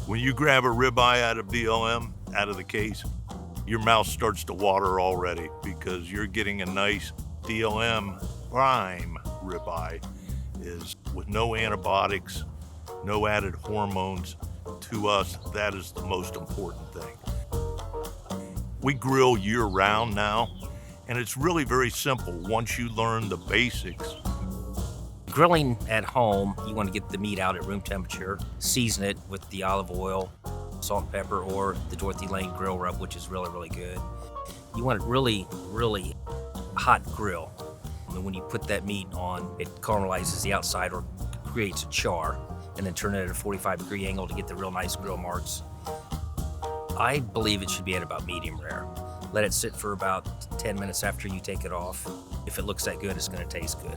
When you grab a ribeye out of DLM, out of the case, your mouth starts to water already because you're getting a nice DLM prime ribeye is with no antibiotics, no added hormones. To us, that is the most important thing. We grill year round now, and it's really very simple once you learn the basics. Grilling at home, you want to get the meat out at room temperature, season it with the olive oil, salt and pepper, or the Dorothy Lane grill rub, which is really, really good. You want it really, really hot grill. And when you put that meat on, it caramelizes the outside or creates a char, and then turn it at a 45-degree angle to get the real nice grill marks. I believe it should be at about medium rare. Let it sit for about 10 minutes after you take it off. If it looks that good, it's going to taste good.